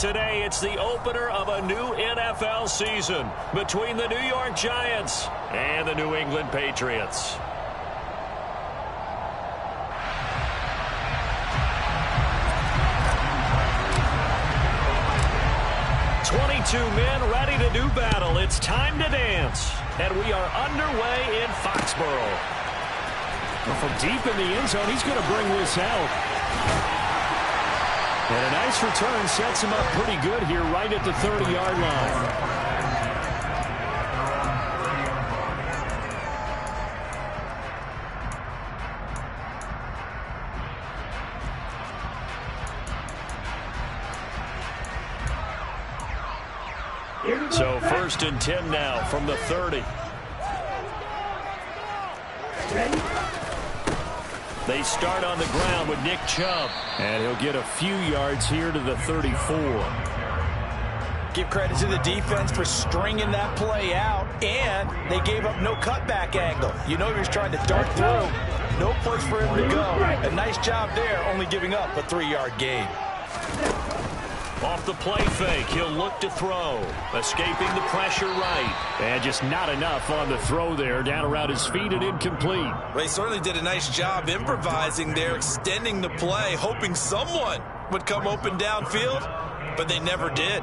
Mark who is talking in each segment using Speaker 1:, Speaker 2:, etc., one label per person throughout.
Speaker 1: today, it's the opener of a new NFL season between the New York Giants and the New England Patriots. Two men ready to do battle. It's time to dance. And we are underway in Foxborough. Well, from deep in the end zone, he's going to bring this out. And a nice return sets him up pretty good here right at the 30-yard line. So 1st and 10 now from the 30. They start on the ground with Nick Chubb. And he'll get a few yards here to the 34.
Speaker 2: Give credit to the defense for stringing that play out. And they gave up no cutback angle. You know he was trying to dart through. No place for him to go. A nice job there, only giving up a 3-yard gain.
Speaker 1: Off the play fake, he'll look to throw. Escaping the pressure right. And just not enough on the throw there. Down around his feet and incomplete.
Speaker 3: Well, he certainly did a nice job improvising there, extending the play, hoping someone would come open downfield, but they never did.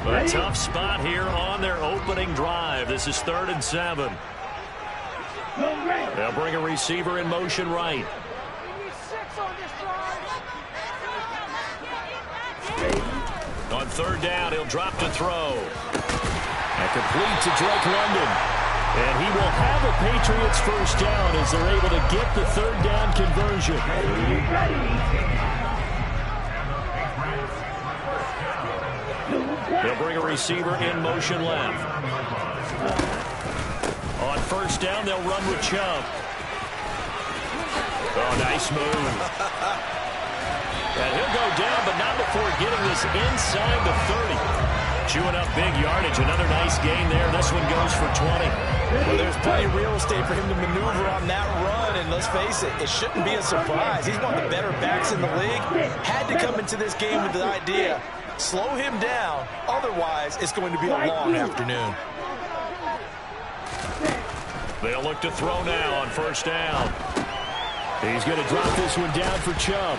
Speaker 1: A tough spot here on their opening drive. This is 3rd and 7. They'll bring a receiver in motion right. On 3rd down, he'll drop to throw. And complete to Drake London. And he will have a Patriots first down as they're able to get the 3rd down conversion. They'll bring a receiver in motion left. On 1st down, they'll run with Chubb. Oh, nice move. And he'll go down, but not before getting this inside the 30. Chewing up big yardage. Another nice gain there. This one goes for 20.
Speaker 2: Well, there's plenty of real estate for him to maneuver on that run. And let's face it, it shouldn't be a surprise. He's one of the better backs in the league. Had to come into this game with the idea, slow him down. Otherwise, it's going to be a long afternoon.
Speaker 1: They'll look to throw now on 1st down. He's going to drop this one down for Chubb.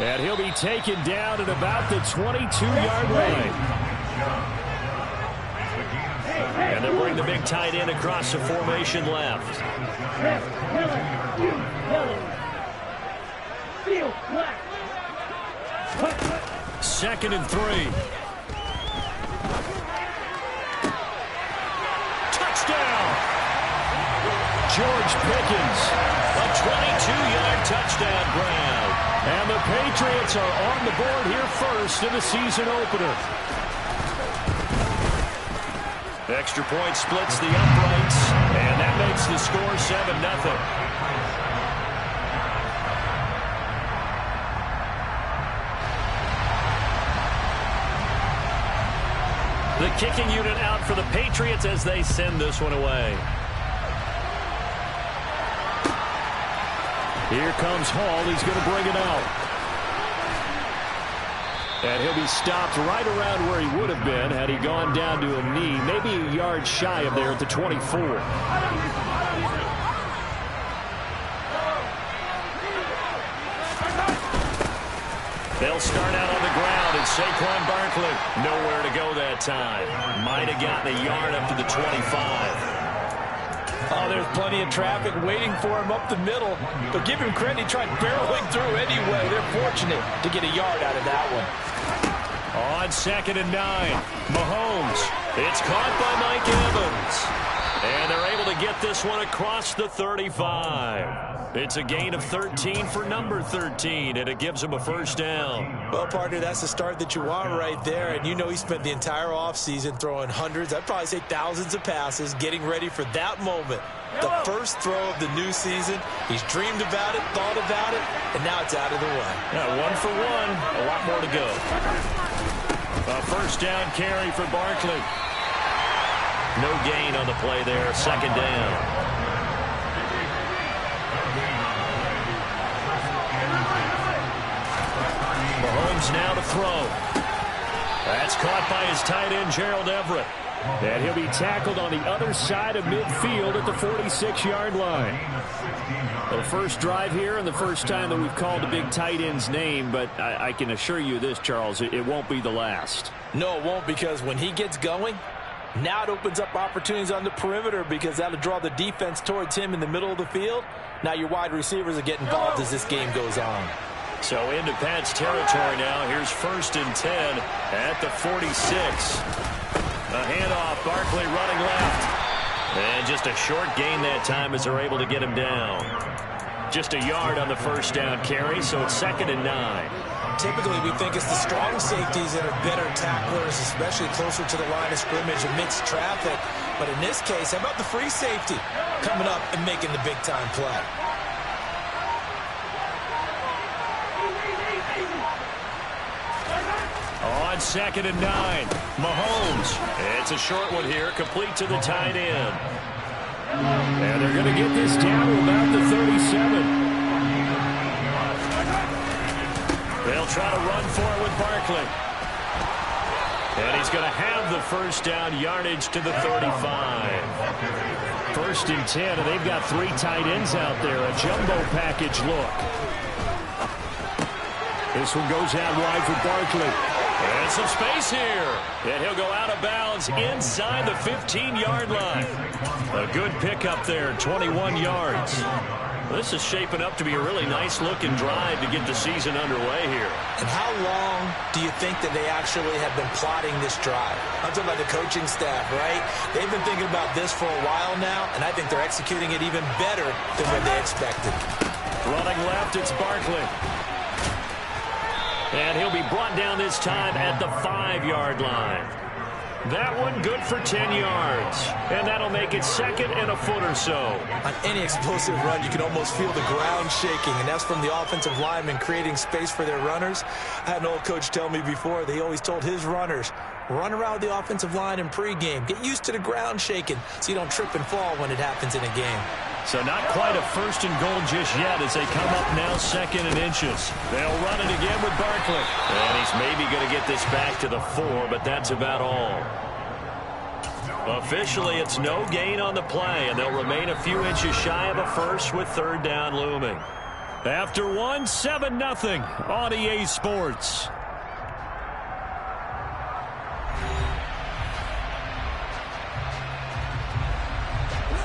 Speaker 1: And he'll be taken down at about the 22-yard line. And they'll bring the big tight end across the formation left. 2nd and 3. Touchdown! George Pickens, a 22-yard touchdown grab. And the Patriots are on the board here first in the season opener. The extra point splits the uprights, and that makes the score 7-0. The kicking unit out for the Patriots as they send this one away. Here comes Hall. He's going to bring it out. And he'll be stopped right around where he would have been had he gone down to a knee, maybe a yard shy of there at the 24. They'll start out on the ground, and Saquon Barkley nowhere to go that time. Might have gotten a yard up to the 25.
Speaker 2: Oh, there's plenty of traffic waiting for him up the middle. But give him credit, he tried barreling through anyway. They're fortunate to get a yard out of that one.
Speaker 1: On 2nd and 9, Mahomes. It's caught by Mike Evans. And they're able to get this one across the 35. It's a gain of 13 for number 13, and it gives him a first down.
Speaker 3: Well, partner, that's the start that you want right there. And you know he spent the entire offseason throwing hundreds, I'd probably say thousands of passes, getting ready for that moment. The first throw of the new season. He's dreamed about it, thought about it, and now it's out of the way.
Speaker 1: Now, 1 for 1, a lot more to go. A first down carry for Barkley. No gain on the play there, 2nd down. Mahomes now to throw. That's caught by his tight end, Gerald Everett. And he'll be tackled on the other side of midfield at the 46-yard line. The first drive here and the first time that we've called a big tight end's name, but I can assure you this, Charles, it won't be the last.
Speaker 2: No, it won't, because when he gets going, now it opens up opportunities on the perimeter because that'll draw the defense towards him in the middle of the field. Now your wide receivers are getting involved as this game goes on.
Speaker 1: So into Pat's territory now. Here's 1st and 10 at the 46. A handoff, Barkley running left. And just a short gain that time as they're able to get him down. Just a yard on the first down carry, so it's 2nd and 9.
Speaker 3: Typically, we think it's the strong safeties that are better tacklers, especially closer to the line of scrimmage amidst traffic. But in this case, how about the free safety coming up and making the big-time play?
Speaker 1: On 2nd and 9, Mahomes. It's a short one here, complete to the tight end. And they're going to get this down to about the 37. They'll try to run for it with Barkley. And he's going to have the first down, yardage to the 35. 1st and 10, and they've got 3 tight ends out there. A jumbo package look. This one goes out wide for Barkley. And some space here. And he'll go out of bounds inside the 15-yard line. A good pickup there, 21 yards. This is shaping up to be a really nice-looking drive to get the season underway here.
Speaker 3: And how long do you think that they actually have been plotting this drive? I'm talking about the coaching staff, right? They've been thinking about this for a while now, and I think they're executing it even better than what they expected.
Speaker 1: Running left, it's Barkley. And he'll be brought down this time at the 5-yard line. That one good for 10 yards. And that'll make it 2nd and a foot or so.
Speaker 3: On any explosive run, you can almost feel the ground shaking, and that's from the offensive linemen creating space for their runners. I had an old coach tell me before, they always told his runners, run around the offensive line in pregame. Get used to the ground shaking so you don't trip and fall when it happens in a game.
Speaker 1: So not quite a 1st and goal just yet as they come up now 2nd and inches. They'll run it again with Barkley. And he's maybe going to get this back to the 4, but that's about all. Officially, it's no gain on the play, and they'll remain a few inches shy of a first with 3rd down looming. After 1, 7-0 on EA Sports.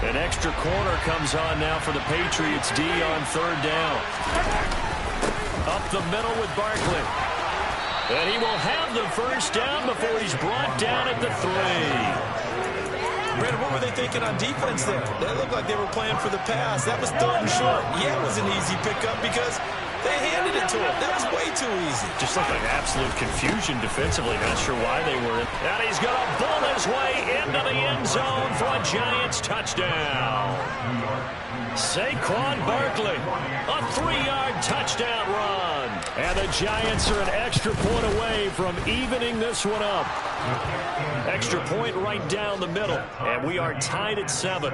Speaker 1: An extra corner comes on now for the Patriots D on 3rd down. Up the middle with Barkley. And he will have the first down before he's brought down at the 3.
Speaker 3: Brandon, what were they thinking on defense there? They looked like they were playing for the pass. That was 3rd and short. Yeah, it was an easy pickup because they handed it to him. That was way too easy.
Speaker 1: Just looked like absolute confusion defensively. Not sure why they were in. And he's going to bull his way into the end zone for a Giants touchdown. Saquon Barkley, a 3-yard touchdown run. And the Giants are an extra point away from evening this one up. Extra point right down the middle. And we are tied at 7.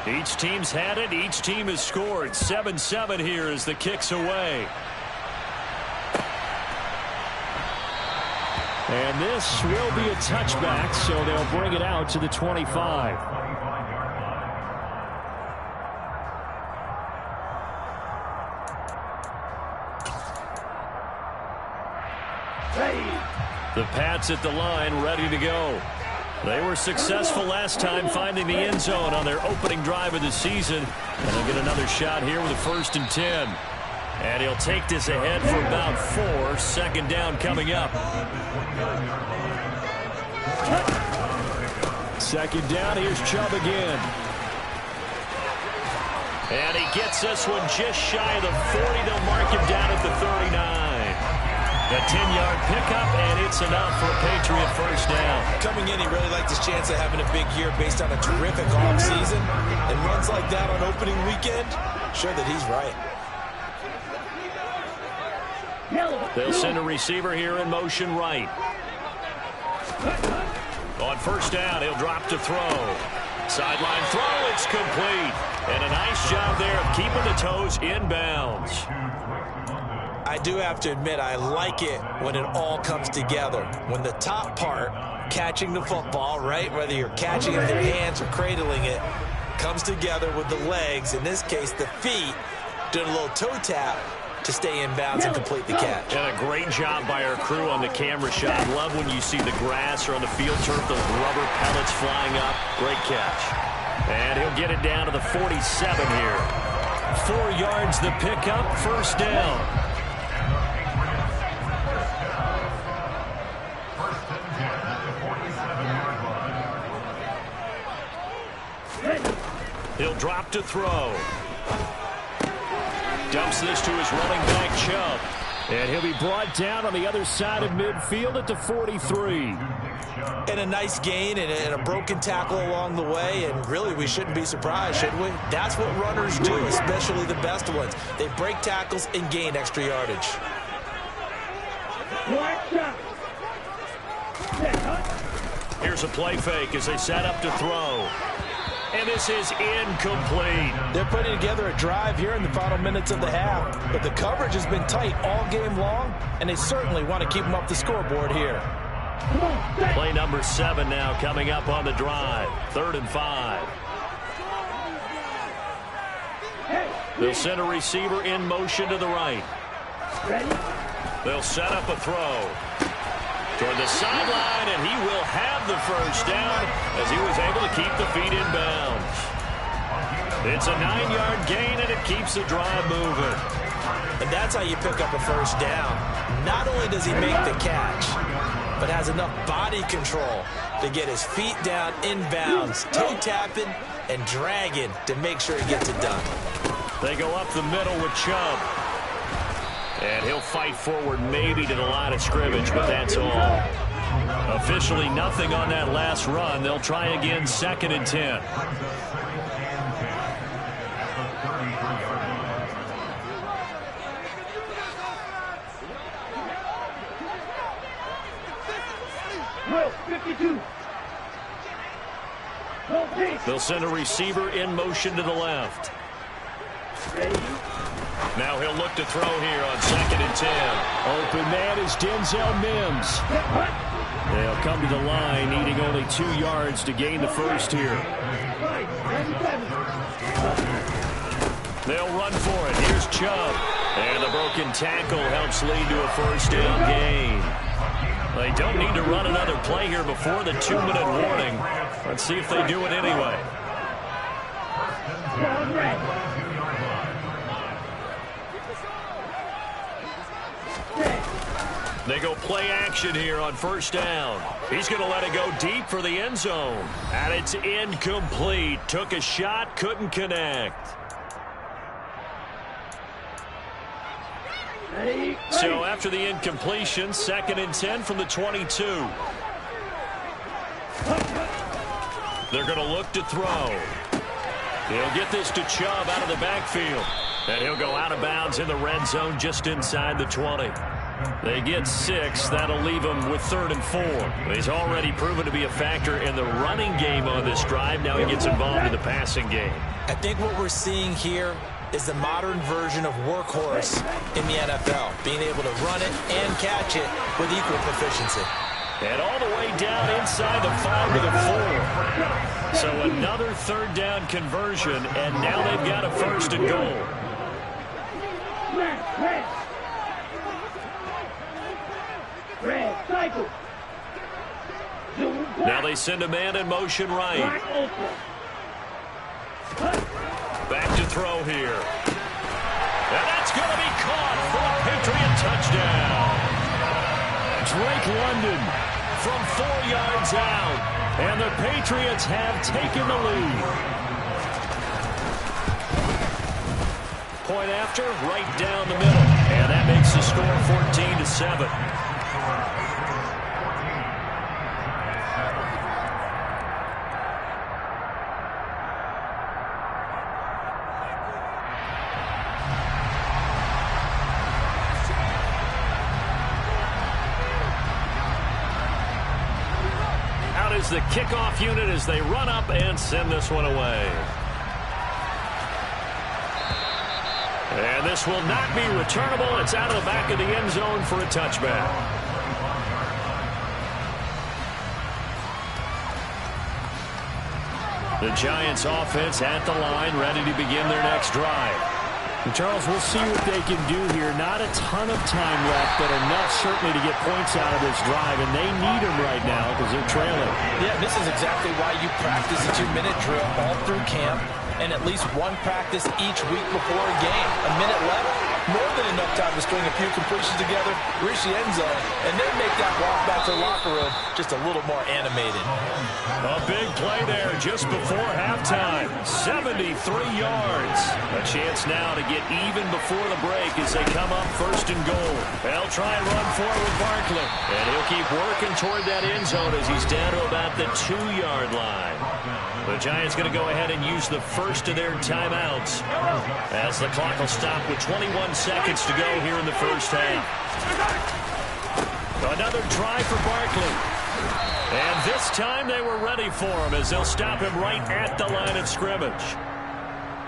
Speaker 1: Each team's had it. Each team has scored. 7-7 here as the kick's away. And this will be a touchback, so they'll bring it out to the 25. The Pats at the line, ready to go. They were successful last time finding the end zone on their opening drive of the season. And they'll get another shot here with a 1st and 10. And he'll take this ahead for about 4. 2nd down coming up. 2nd down, here's Chubb again. And he gets this one just shy of the 40. They'll mark him down at the 39. A 10-yard pickup, and it's enough for a Patriot first down.
Speaker 3: Coming in, he really liked his chance of having a big year based on a terrific offseason. And runs like that on opening weekend, show that he's right.
Speaker 1: They'll send a receiver here in motion right. On first down, he'll drop to throw. Sideline throw, it's complete. And a nice keeping the toes inbounds.
Speaker 3: I do have to admit, I like it when it all comes together. When the top part, catching the football, right, whether you're catching it with your hands or cradling it, comes together with the legs, in this case the feet, doing a little toe tap to stay in bounds and complete the catch.
Speaker 1: And a great job by our crew on the camera shot. Love when you see the grass or on the field turf, those rubber pellets flying up. Great catch. And he'll get it down to the 47 here. 4 yards the pickup, first down. He'll drop to throw. Dumps this to his running back, Chubb. And he'll be brought down on the other side of midfield at the 43.
Speaker 3: And a nice gain and a broken tackle along the way, and really we shouldn't be surprised, should we? That's what runners do, especially the best ones. They break tackles and gain extra yardage.
Speaker 1: Here's a play fake as they set up to throw. And this is incomplete.
Speaker 3: They're putting together a drive here in the final minutes of the half, but the coverage has been tight all game long, and they certainly want to keep them up the scoreboard here.
Speaker 1: Play number 7 now coming up on the drive. 3rd and 5. They'll send a receiver in motion to the right. They'll set up a throw toward the sideline, and he will have the first down as he was able to keep the feet in bounds. It's a 9-yard gain, and it keeps the drive moving.
Speaker 3: And that's how you pick up a first down. Not only does he make the catch, but has enough body control to get his feet down in bounds, toe tapping and dragging to make sure he gets it done.
Speaker 1: They go up the middle with Chubb. And he'll fight forward maybe to the line of scrimmage, but that's all. Officially nothing on that last run. They'll try again, 2nd and 10. They'll send a receiver in motion to the left. Now he'll look to throw here on 2nd and 10. Open man is Denzel Mims. They'll come to the line, needing only 2 yards to gain the first here. They'll run for it. Here's Chubb. And the broken tackle helps lead to a first down gain. They don't need to run another play here before the 2-minute warning. Let's see if they do it anyway. They go play action here on first down. He's going to let it go deep for the end zone. And it's incomplete. Took a shot, couldn't connect. So after the incompletion, 2nd and 10 from the 22. They're going to look to throw. He'll get this to Chubb out of the backfield. And he'll go out of bounds in the red zone just inside the 20. They get 6. That'll leave him with 3rd and 4. He's already proven to be a factor in the running game on this drive. Now he gets involved in the passing game.
Speaker 3: I think what we're seeing here is the modern version of workhorse in the NFL, being able to run it and catch it with equal proficiency.
Speaker 1: And all the way down inside the 5 to the 4. So another 3rd down conversion, and now they've got a 1st and goal. Now they send a man in motion right. Back to throw here. And that's going to be caught for a Patriot touchdown. Drake London from 4 yards out. And the Patriots have taken the lead. Point after, right down the middle. And that makes the score 14-7. Is the kickoff unit as they run up and send this one away. this will not be returnable. It's out of the back of the end zone for a touchback. The Giants offense at the line, ready to begin their next drive.
Speaker 4: And Charles, we'll see what they can do here. Not a ton of time left, but enough certainly to get points out of this drive, and they need them right now because they're trailing.
Speaker 2: Yeah, this is exactly why you practice a 2-minute drill all through camp and at least one practice each week before a game. A minute left, more than enough time to string a few completions together, reach the end zone, and then make that walk back to the locker room just a little more animated.
Speaker 1: A big play there just before halftime. 73 yards. A chance now to get even before the break as they come up first and goal. They'll try and run forward Barkley. And he'll keep working toward that end zone as he's down to about the 2-yard line. The Giants going to go ahead and use the first of their timeouts as the clock will stop with 21 seconds to go here in the first half. Another try for Barkley. And this time they were ready for him as they'll stop him right at the line of scrimmage.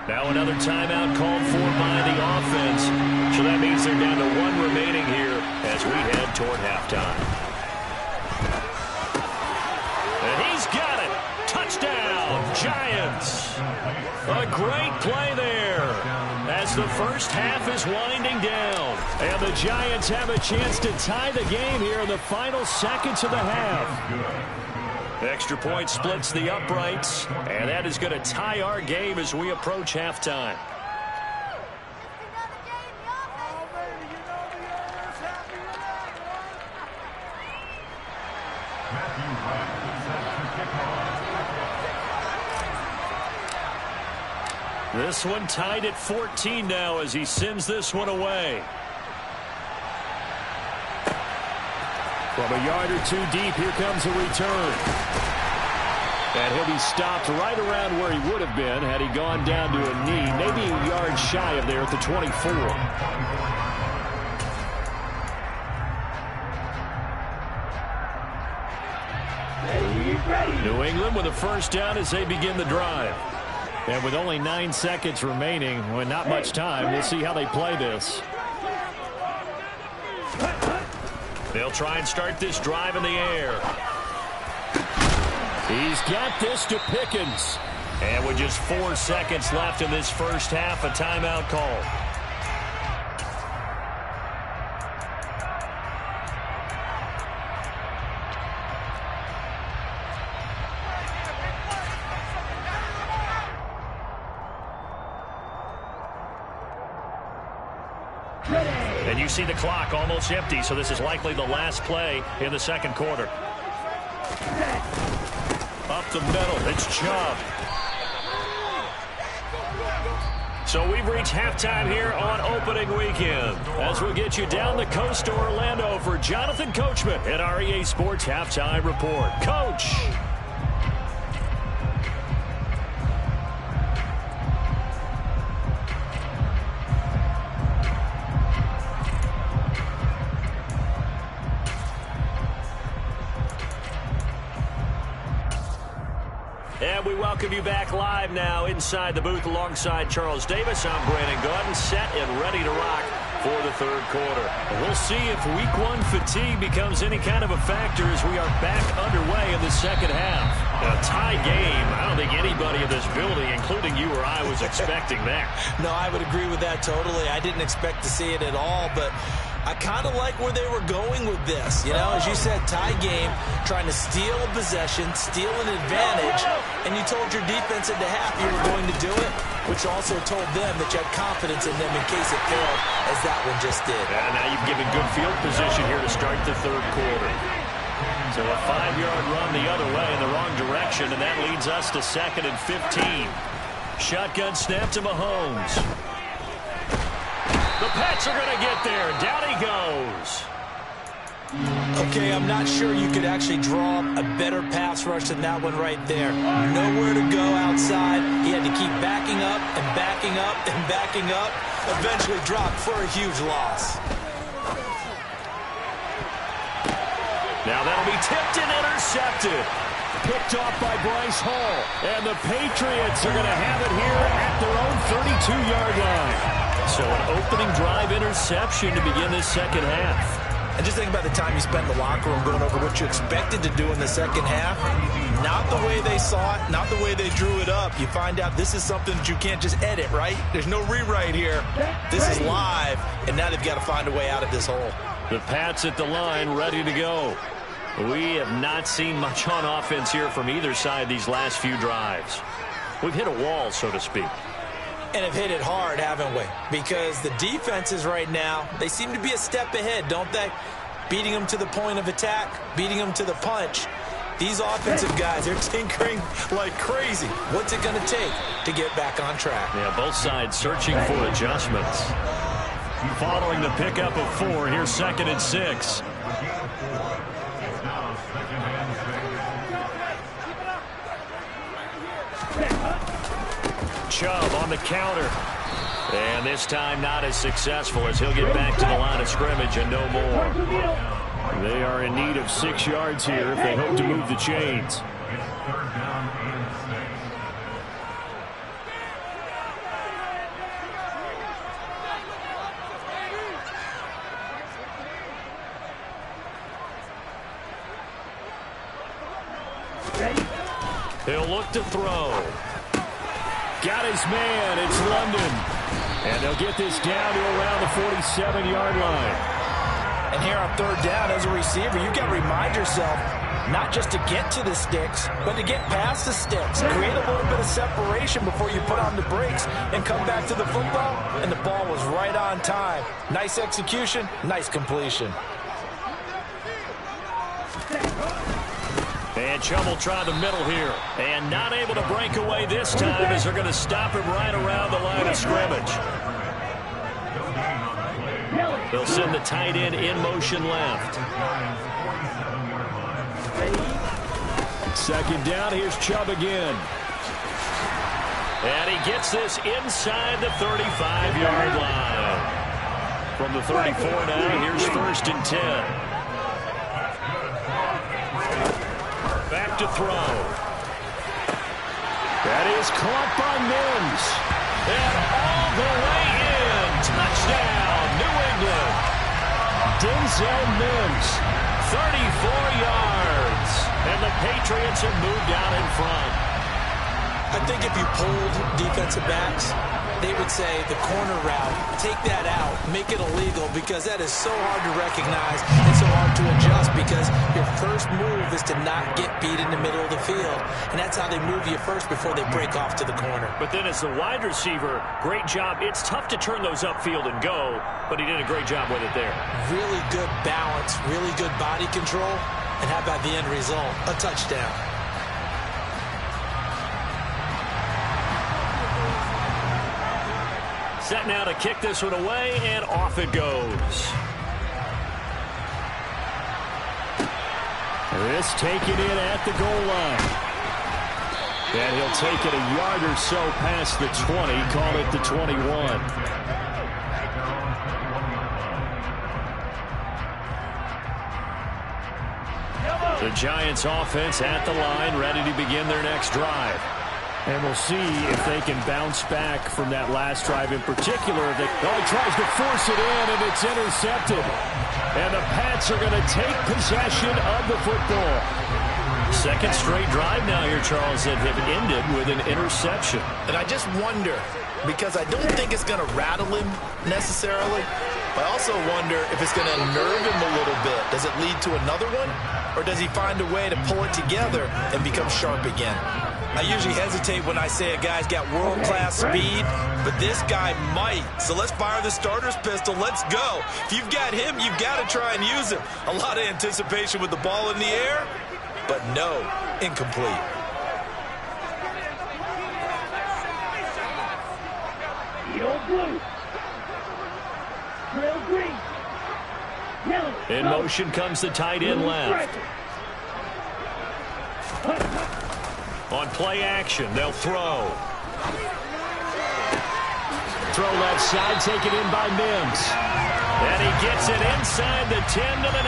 Speaker 1: Now another timeout called for by the offense. So that means they're down to 1 remaining here as we head toward halftime. And he's got it. Touchdown, Giants. A great play there as the first half is winding down. And the Giants have a chance to tie the game here in the final seconds of the half. Extra point splits the uprights, and that is going to tie our game as we approach halftime. This one tied at 14 now as he sends this one away.
Speaker 4: From a yard or two deep, here comes a return. And he'll be stopped right around where he would have been had he gone down to a knee, maybe a yard shy of there at the 24.
Speaker 1: New England with a first down as they begin the drive.
Speaker 4: And with only 9 seconds remaining, well, not much time, we'll see how they play this.
Speaker 1: They'll try and start this drive in the air.
Speaker 4: He's got this to Pickens.
Speaker 1: And with just 4 seconds left in this first half, a timeout call. And you see the clock almost empty, so this is likely the last play in the second quarter. Up the middle, it's Chubb. So we've reached halftime here on opening weekend. As we'll get you down the coast to Orlando for Jonathan Coachman at our EA Sports Halftime Report. Coach. And we welcome you back live now inside the booth alongside Charles Davis. I'm Brandon Gaudin, set and ready to rock for the third quarter. We'll see if week 1 fatigue becomes any kind of a factor as we are back underway in the second half. A tie game. I don't think anybody in this building, including you or I, was expecting that.
Speaker 3: No, I would agree with that totally. I didn't expect to see it at all, but I kind of like where they were going with this. You know, as you said, tie game, trying to steal a possession, steal an advantage, and you told your defense at the half you were going to do it, which also told them that you had confidence in them in case it failed, as that one just did.
Speaker 1: And now you've given good field position here to start the third quarter. So a 5-yard run the other way in the wrong direction, and that leads us to 2nd and 15. Shotgun snap to Mahomes. The Pats are going to get there. Down he goes.
Speaker 3: Okay, I'm not sure you could actually draw a better pass rush than that one right there. Nowhere to go outside. He had to keep backing up and backing up and backing up. Eventually dropped for a huge loss.
Speaker 1: Now that'll be tipped and intercepted.
Speaker 4: Picked off by Bryce Hall. And the Patriots are going to have it here at their own 32-yard line.
Speaker 1: So an opening drive interception to begin this second half.
Speaker 3: And just think about the time you spent in the locker room going over what you expected to do in the second half. Not the way they saw it, not the way they drew it up. You find out this is something that you can't just edit, right? There's no rewrite here. This is live, and now they've got to find a way out of this hole.
Speaker 1: The Pats at the line, ready to go. We have not seen much on offense here from either side these last few drives. We've hit a wall, so to speak.
Speaker 3: And have hit it hard, haven't we? Because the defenses right now, they seem to be a step ahead, don't they? Beating them to the point of attack, beating them to the punch. These offensive guys, they're tinkering like crazy. What's it going to take to get back on track?
Speaker 1: Yeah, both sides searching for adjustments. Following the pickup of 4, here's 2nd and 6. Chubb on the counter. And this time not as successful as he'll get back to the line of scrimmage and no more.
Speaker 4: They are in need of 6 yards here if they hope to move the chains.
Speaker 1: He'll look to throw.
Speaker 4: Got his man. It's London. And they'll get this down to around the 47-yard line.
Speaker 3: And here on 3rd down as a receiver, you've got to remind yourself not just to get to the sticks, but to get past the sticks. Create a little bit of separation before you put on the brakes and come back to the football. And the ball was right on time. Nice execution, nice completion.
Speaker 1: And Chubb will try the middle here. And not able to break away this time as they're going to stop him right around the line of scrimmage. They'll send the tight end in motion left.
Speaker 4: 2nd down, here's Chubb again.
Speaker 1: And he gets this inside the 35-yard line. From the 34 now, here's 1st and 10. Back to throw.
Speaker 4: That is caught by Mims.
Speaker 1: And all the way in. Touchdown, New England.
Speaker 4: Denzel Mims.
Speaker 1: 34 yards. And the Patriots have moved out in front.
Speaker 3: I think if you pulled defensive backs, they would say the corner route, take that out, make it illegal, because that is so hard to recognize and so hard to adjust, because your first move is to not get beat in the middle of the field. And that's how they move you first before they break off to the corner.
Speaker 1: But then as the wide receiver, great job. It's tough to turn those upfield and go, but he did a great job with it there.
Speaker 3: Really good balance, really good body control, and how about the end result? A touchdown.
Speaker 1: Set now to kick this one away, and off it goes.
Speaker 4: This taken in at the goal line. And he'll take it a yard or so past the 20, call it the 21.
Speaker 1: The Giants offense at the line, ready to begin their next drive.
Speaker 4: And we'll see if they can bounce back from that last drive in particular. He tries to force it in, and it's intercepted. And the Pats are going to take possession of the football.
Speaker 1: Second straight drive now here, Charles, that have ended with an interception.
Speaker 2: And I just wonder, because I don't think it's going to rattle him necessarily, but I also wonder if it's going to unnerve him a little bit. Does it lead to another one? Or does he find a way to pull it together and become sharp again?
Speaker 3: I usually hesitate when I say a guy's got world-class speed, but this guy might. So let's fire the starter's pistol. Let's go. If you've got him, you've got to try and use him. A lot of anticipation with the ball in the air, but no, incomplete.
Speaker 1: In motion comes the tight end left. On play action, they'll throw.
Speaker 4: Throw left side, taken in by Mims.
Speaker 1: And he gets it inside the 10 to the 9.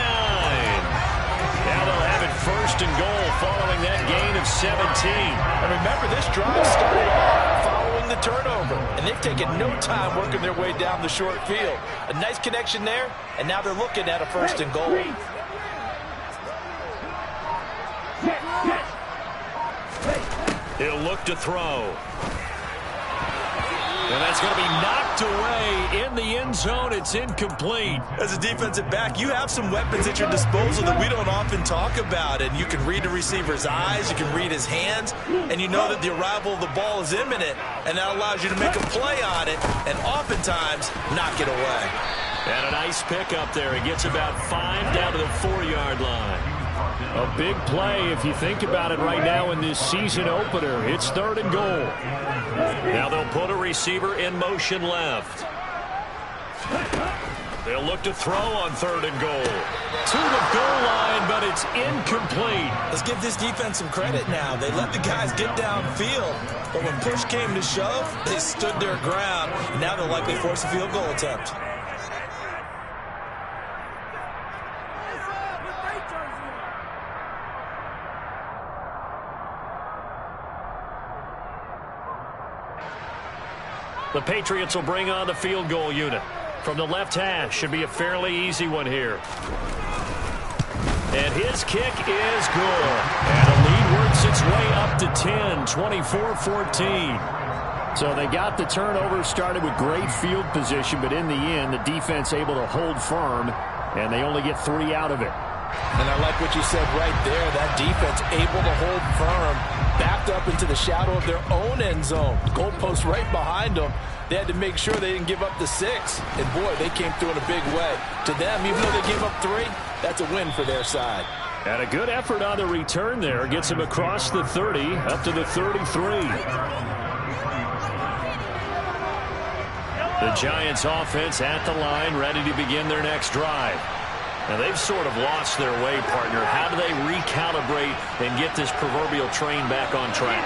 Speaker 1: Now they'll have it 1st and goal following that gain of 17.
Speaker 3: And remember, this drive started off following
Speaker 2: forcing the turnover, and they've taken no time working their way down the short field. A nice connection there, and now they're looking at a 1st and goal.
Speaker 1: He'll look to throw. And that's going to be knocked away in the end zone. It's incomplete.
Speaker 3: As a defensive back, you have some weapons at your disposal that we don't often talk about. And you can read the receiver's eyes, you can read his hands, and you know that the arrival of the ball is imminent. And that allows you to make a play on it and oftentimes knock it away.
Speaker 1: And a nice pick up there. He gets about 5 down to the 4-yard line.
Speaker 4: A big play if you think about it right now in this season opener. It's 3rd and goal.
Speaker 1: Now they'll put a receiver in motion left. They'll look to throw on 3rd and goal. To the goal line, but it's incomplete.
Speaker 3: Let's give this defense some credit now. They let the guys get downfield, but when push came to shove, they stood their ground. And now they'll likely force a field goal attempt.
Speaker 1: The Patriots will bring on the field goal unit. From the left hash, should be a fairly easy one here. And his kick is good. And the lead works its way up to 10, 24-14.
Speaker 4: So they got the turnover, started with great field position, but in the end, the defense able to hold firm, and they only get 3 out of it.
Speaker 3: And I like what you said right there. That defense able to hold firm, backed up into the shadow of their own end zone. Goalpost right behind them. They had to make sure they didn't give up the 6. And, boy, they came through in a big way. To them, even though they gave up 3, that's a win for their side.
Speaker 4: And a good effort on the return there. Gets him across the 30, up to the 33.
Speaker 1: The Giants offense at the line, ready to begin their next drive. Now, they've sort of lost their way, partner. How do they recalibrate and get this proverbial train back on track?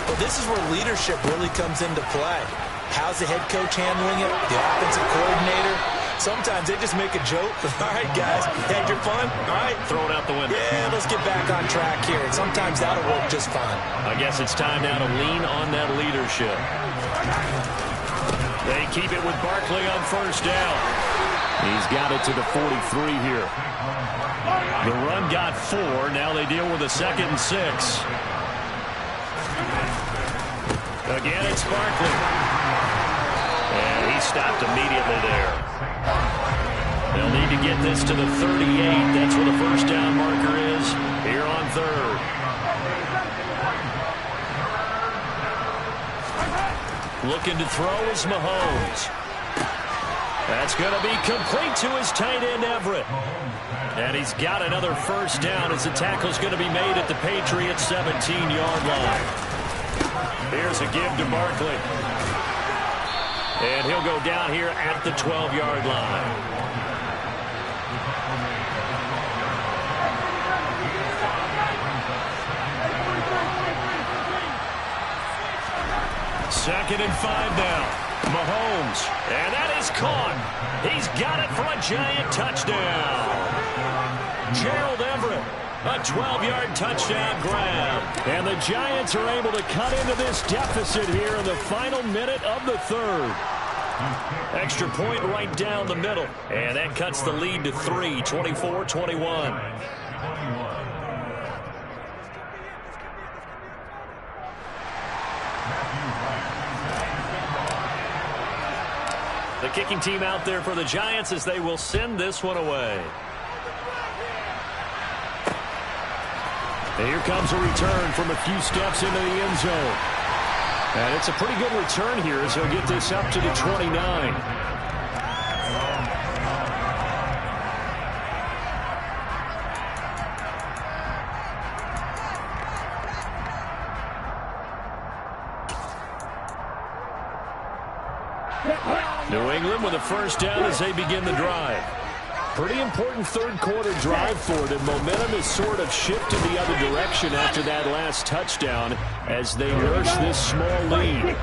Speaker 3: Well, this is where leadership really comes into play. How's the head coach handling it? The offensive coordinator? Sometimes they just make a joke. All right, guys, had your fun? All right.
Speaker 1: Throw it out the window.
Speaker 3: Yeah, let's get back on track here. And sometimes that'll work just fine.
Speaker 1: I guess it's time now to lean on that leadership. They keep it with Barkley on 1st down.
Speaker 4: He's got it to the 43 here.
Speaker 1: The run got 4. Now they deal with a 2nd and 6. Again, it's Barkley. And he stopped immediately there. They'll need to get this to the 38. That's where the 1st down marker is here on 3rd. Looking to throw is Mahomes. That's going to be complete to his tight end, Everett. And he's got another 1st down as the tackle's going to be made at the Patriots' 17-yard line. Here's a give to Barkley. And he'll go down here at the 12-yard line. Second and 5 now. Mahomes, and that is caught. He's got it for a giant touchdown. Gerald Everett, a 12-yard touchdown grab.
Speaker 4: And the Giants are able to cut into this deficit here in the final minute of the 3rd.
Speaker 1: Extra point right down the middle, and that cuts the lead to 3, 24-21. The kicking team out there for the Giants as they will send this one away.
Speaker 4: And here comes a return from a few steps into the end zone. And it's a pretty good return here as he'll get this up to the 29.
Speaker 1: New England with a 1st down as they begin the drive.
Speaker 4: Pretty important 3rd quarter drive for them. Momentum has sort of shifted the other direction after that last touchdown as they nurse this small lead.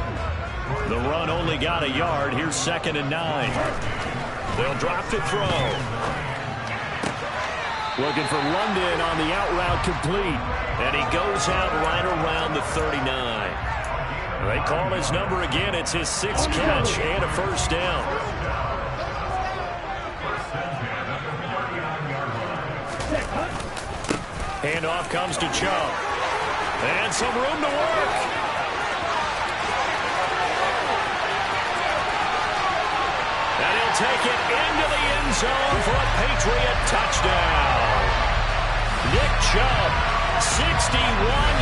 Speaker 1: The run only got a yard. Here's 2nd and 9. They'll drop to throw.
Speaker 4: Looking for London on the out route complete.
Speaker 1: And he goes out right around the 39. They call his number again. It's his 6th catch and a first down. Handoff comes to Chubb. And some room to work. And he'll take it into the end zone for a Patriot touchdown. Nick Chubb, 61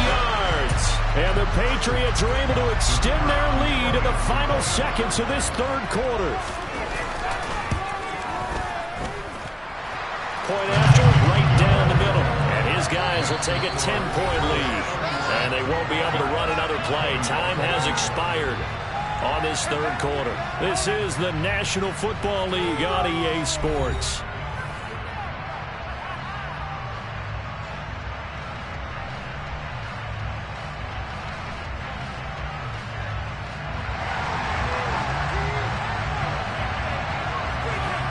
Speaker 1: yards. And the Patriots are able to extend their lead in the final seconds of this third quarter. Point after, right down the middle. And his guys will take a 10-point lead. And they won't be able to run another play. Time has expired on this third quarter. This is the National Football League on EA Sports.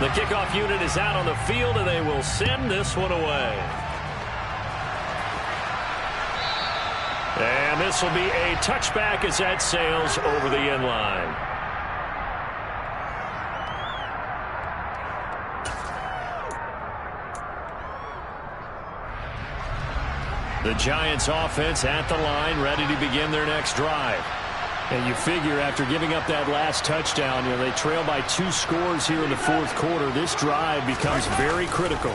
Speaker 1: The kickoff unit is out on the field, and they will send this one away. And this will be a touchback as that sails over the end line. The Giants offense at the line, ready to begin their next drive. And you figure after giving up that last touchdown, they trail by 2 scores here in the fourth quarter. This drive becomes very critical.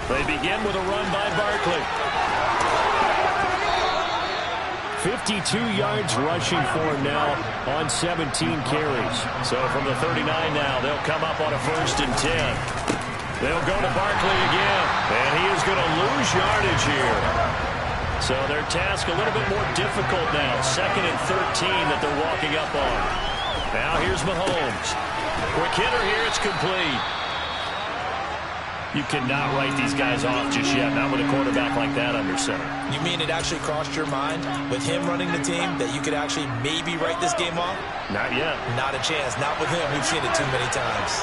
Speaker 1: They begin with a run by Barkley. 52 yards rushing for him now on 17 carries. So from the 39 now, they'll come up on a 1st and 10. They'll go to Barkley again, and he is going to lose yardage here. So their task a little bit more difficult now. 2nd and 13 that they're walking up on. Now here's Mahomes. Quick hitter here. It's complete. You cannot write these guys off just yet. Not with a quarterback like that under center.
Speaker 3: You mean it actually crossed your mind with him running the team that you could actually maybe write this game off?
Speaker 1: Not yet.
Speaker 3: Not a chance. Not with him. We've seen it too many times.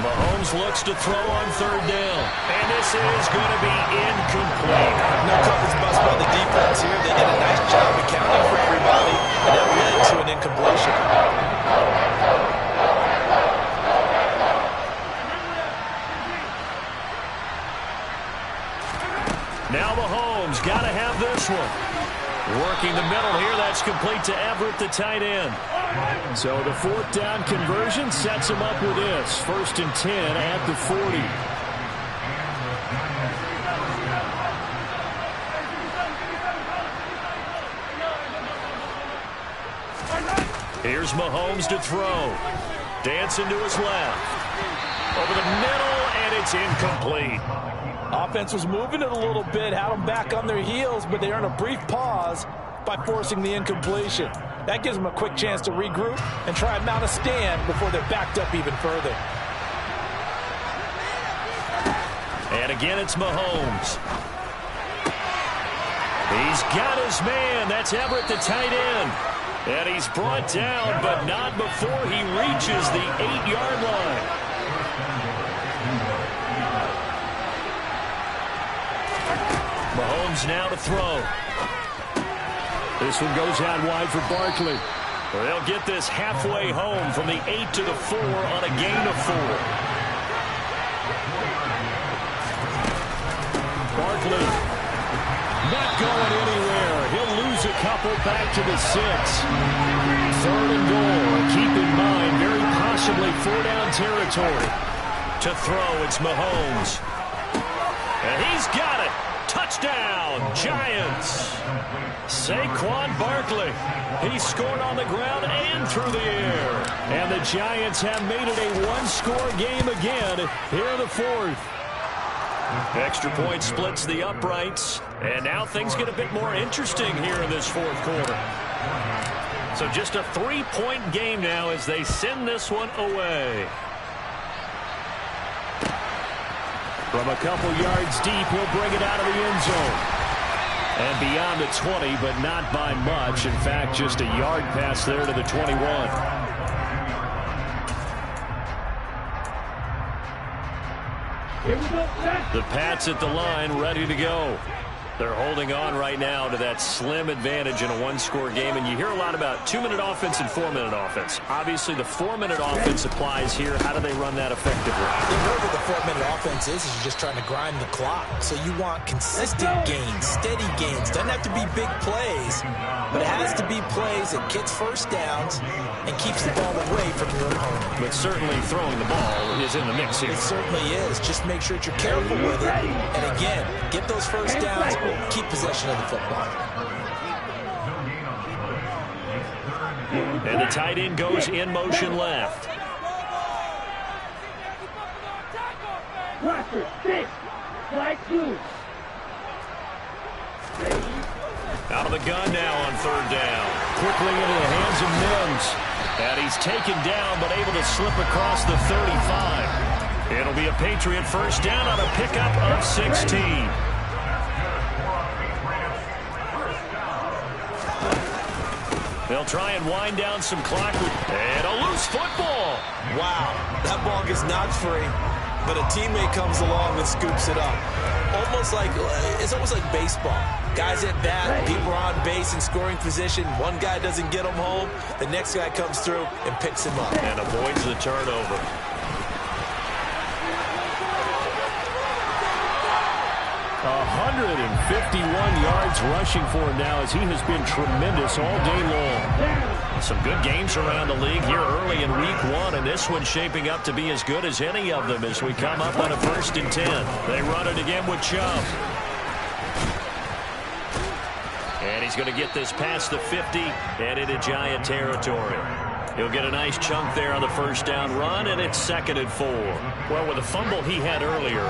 Speaker 1: Mahomes looks to throw on 3rd down. And this is going to be incomplete.
Speaker 3: No coverage bust by the defense here. They did a nice job accounting for everybody, and that led to an incompletion.
Speaker 1: Now Mahomes got to have this one. Working the middle here. That's complete to Everett, the tight end. So the 4th down conversion sets him up with this. 1st and 10 at the 40. Here's Mahomes to throw. Dancing to his left. Over the middle, and it's incomplete.
Speaker 3: Offense was moving it a little bit, had them back on their heels, but they earned a brief pause by forcing the incompletion. That gives them a quick chance to regroup and try and mount a stand before they're backed up even further.
Speaker 1: And again, it's Mahomes. He's got his man. That's Everett, the tight end. And he's brought down, but not before he reaches the 8-yard line. Mahomes now to throw. This one goes out wide for Barkley. They'll get this halfway home from the 8 to the 4 on a gain of 4. Barkley not going anywhere. He'll lose a couple back to the 6. 3rd and goal. Keep in mind, very possibly 4-down territory. To throw, it's Mahomes. And he's got it. Touchdown, Giants. Saquon Barkley. He scored on the ground and through the air. And the Giants have made it a 1-score game again here in the 4th. Extra point splits the uprights. And now things get a bit more interesting here in this 4th quarter. So just a 3-point game now as they send this one away. From a couple yards deep, he'll bring it out of the end zone. And beyond the 20, but not by much. In fact, just a yard pass there to the 21. The Pats at the line, ready to go. They're holding on right now to that slim advantage in a one-score game, and you hear a lot about 2-minute offense and 4-minute offense. Obviously, the 4-minute offense applies here. How do they run that effectively?
Speaker 3: You know what the 4-minute offense is you're just trying to grind the clock. So you want consistent gains, steady gains. Doesn't have to be big plays, but it has to be plays that gets first downs and keeps the ball away from your opponent.
Speaker 1: But certainly throwing the ball is in the mix here.
Speaker 3: It certainly is. Just make sure that you're careful with it. And again, get those first downs. Keep possession of the football.
Speaker 1: And the tight end goes in motion left. Out of the gun now on third down. Quickly into the hands of Mims. And he's taken down but able to slip across the 35. It'll be a Patriot first down on a pickup of 16. They'll try and wind down some clock. And a loose football.
Speaker 3: Wow, that ball gets knocked free, but a teammate comes along and scoops it up. It's almost like baseball. Guys at bat, people are on base in scoring position. One guy doesn't get him home. The next guy comes through and picks him up.
Speaker 1: And avoids the turnover. 151 yards rushing for him now as he has been tremendous all day long. Some good games around the league here early in week one, and this one's shaping up to be as good as any of them as we come up on a 1st and 10. They run it again with Chubb. And he's going to get this past the 50 and into Giant territory. He'll get a nice chunk there on the first down run, and it's 2nd and 4. Well, with the fumble he had earlier,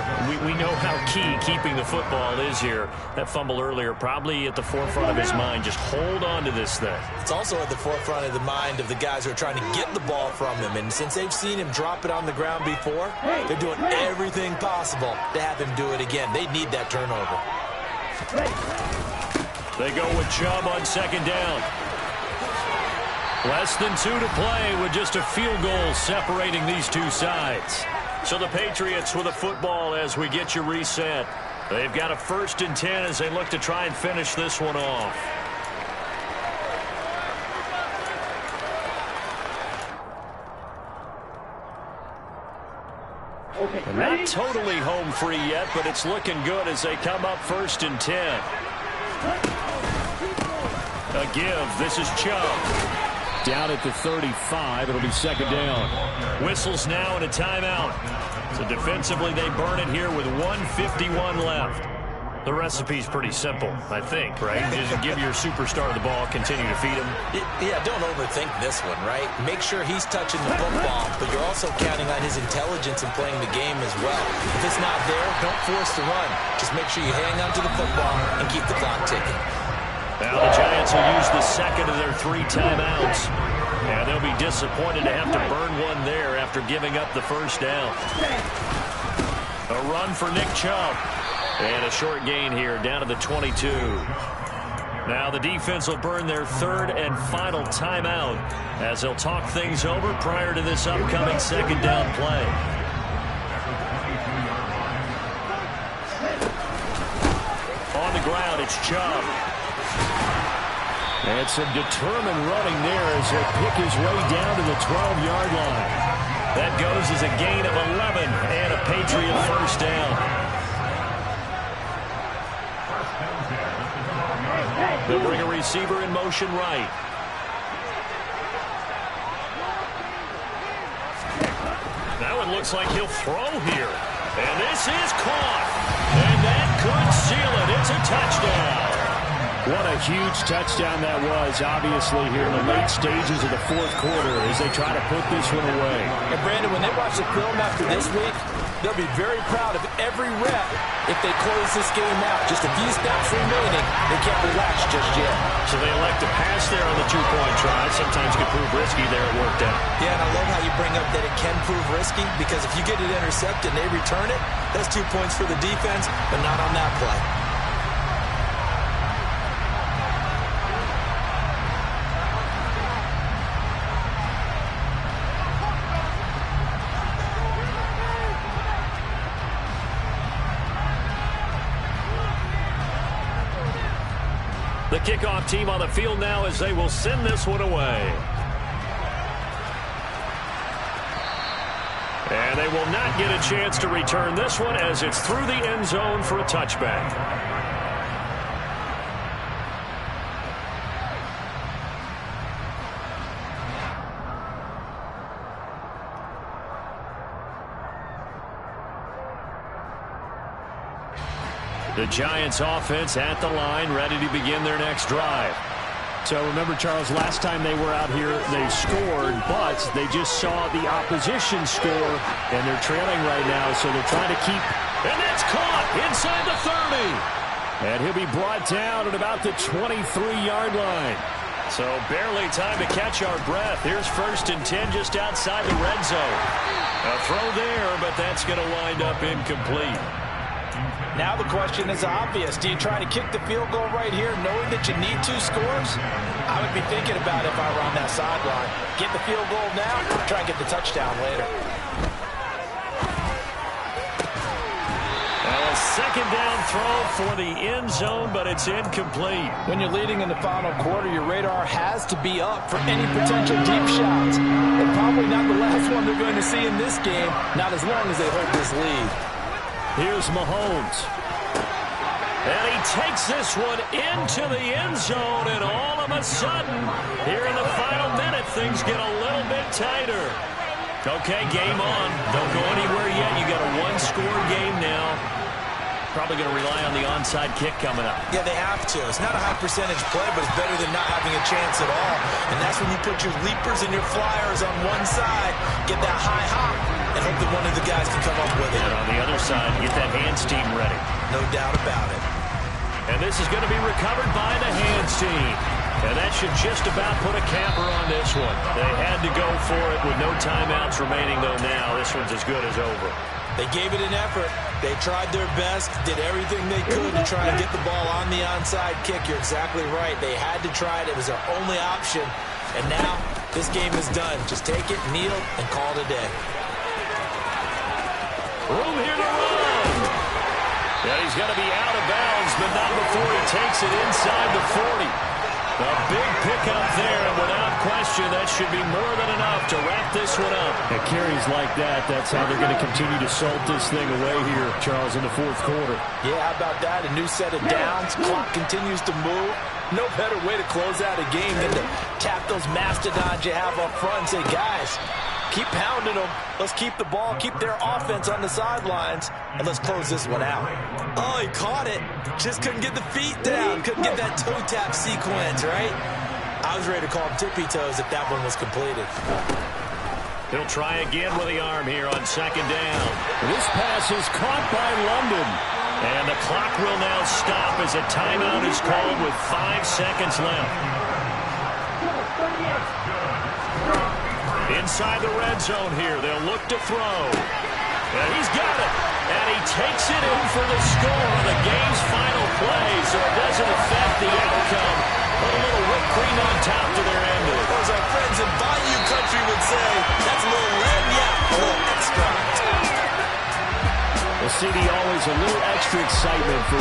Speaker 1: we know how key keeping the football is here. That fumble earlier probably at the forefront of his mind. Just hold on to this thing.
Speaker 3: It's also at the forefront of the mind of the guys who are trying to get the ball from him. And since they've seen him drop it on the ground before, they're doing everything possible to have him do it again. They need that turnover.
Speaker 1: They go with Chubb on 2nd down. Less than 2 to play with just a field goal separating these two sides. So the Patriots with a football as we get you reset. They've got a 1st and 10 as they look to try and finish this one off. And not totally home free yet, but it's looking good as they come up 1st and 10. A give. This is Chubb.
Speaker 4: Down at the 35, it'll be 2nd down.
Speaker 1: Whistles now and a timeout. So defensively, they burn it here with 1:51 left. The recipe's pretty simple, I think, right? Just give your superstar the ball, continue to feed him.
Speaker 3: Yeah, don't overthink this one, right? Make sure he's touching the football, but you're also counting on his intelligence in playing the game as well. If it's not there, don't force the run. Just make sure you hang on to the football and keep the clock ticking.
Speaker 1: Now the Giants will use the 2nd of their 3 timeouts. And they'll be disappointed to have to burn one there after giving up the first down. A run for Nick Chubb. And a short gain here down to the 22. Now the defense will burn their 3rd and final timeout as they'll talk things over prior to this upcoming 2nd down play. On the ground, it's Chubb.
Speaker 4: And some determined running there as he'll pick his way down to the 12-yard line.
Speaker 1: That goes as a gain of 11 and a Patriot first down. They'll bring a receiver in motion right. That one looks like he'll throw here. And this is caught. And that could seal it. It's a touchdown.
Speaker 4: What a huge touchdown that was, obviously, here in the late stages of the 4th quarter as they try to put this one away.
Speaker 3: And, Brandon, when they watch the film after this week, they'll be very proud of every rep if they close this game out. Just a few snaps remaining. They can't relax just yet.
Speaker 1: So they elect to pass there on the 2-point try. Sometimes could prove risky there. It worked out.
Speaker 3: Yeah, and I love how you bring up that it can prove risky because if you get it intercepted and they return it, that's 2 points for the defense, but not on that play.
Speaker 1: The kickoff team on the field now as they will send this one away. And they will not get a chance to return this one as it's through the end zone for a touchback. The Giants offense at the line, ready to begin their next drive.
Speaker 4: So remember, Charles, last time they were out here, they scored, but they just saw the opposition score, and they're trailing right now, so they're trying to keep.
Speaker 1: And that's caught inside the 30.
Speaker 4: And he'll be brought down at about the 23-yard line.
Speaker 1: So barely time to catch our breath. Here's 1st and 10 just outside the red zone. A throw there, but that's going to wind up incomplete.
Speaker 2: Now the question is obvious. Do you try to kick the field goal right here knowing that you need 2 scores? I would be thinking about it if I were on that sideline. Get the field goal now, try and get the touchdown later.
Speaker 1: A 2nd down throw for the end zone, but it's incomplete.
Speaker 2: When you're leading in the final quarter, your radar has to be up for any potential deep shots. And probably not the last one they're going to see in this game, not as long as they hold this lead.
Speaker 4: Here's Mahomes.
Speaker 1: And he takes this one into the end zone, and all of a sudden, here in the final minute, things get a little bit tighter. Okay, game on. Don't go anywhere yet. You got a 1-score game now. Probably going to rely on the onside kick coming up.
Speaker 3: Yeah, they have to. It's not a high percentage play, but it's better than not having a chance at all. And that's when you put your leapers and your flyers on one side, get that high hop, and hope that one of the guys can come up with it.
Speaker 1: And on the other side, get that hands team ready.
Speaker 3: No doubt about it.
Speaker 1: And this is going to be recovered by the hands team. And that should just about put a capper on this one. They had to go for it with no timeouts remaining, though now this one's as good as over.
Speaker 3: They gave it an effort. They tried their best, did everything they could to try and get the ball on the onside kick. You're exactly right. They had to try it. It was their only option. And now this game is done. Just take it, kneel, and call it a day.
Speaker 1: Room here to run. Yeah, he's going to be out of bounds, but not before he takes it inside the 40. A big pickup there, and without question, that should be more than enough to wrap this one up.
Speaker 4: At carries like that, that's how they're going to continue to salt this thing away here, Charles, in the 4th quarter.
Speaker 2: Yeah, how about that? A new set of downs. Clock continues to move. No better way to close out a game than to tap those mastodons you have up front and say, guys, keep pounding them. Let's keep the ball, keep their offense on the sidelines, and let's close this one out.
Speaker 3: Oh, he caught it. Just couldn't get the feet down. Couldn't get that toe tap sequence, right? I was ready to call him tippy toes if that one was completed.
Speaker 1: He'll try again with the arm here on 2nd down.
Speaker 4: This pass is caught by London.
Speaker 1: And the clock will now stop as a timeout is called with 5 seconds left. Inside the red zone here, they'll look to throw. And he's got it. And he takes it in for the score on the game's final play, so it doesn't affect the outcome. Put a little whipped cream on top to their ending.
Speaker 3: Or as our friends in Bayou Country would say, that's a little lagniappe, a little extra.
Speaker 4: Well, CD, always a little extra excitement for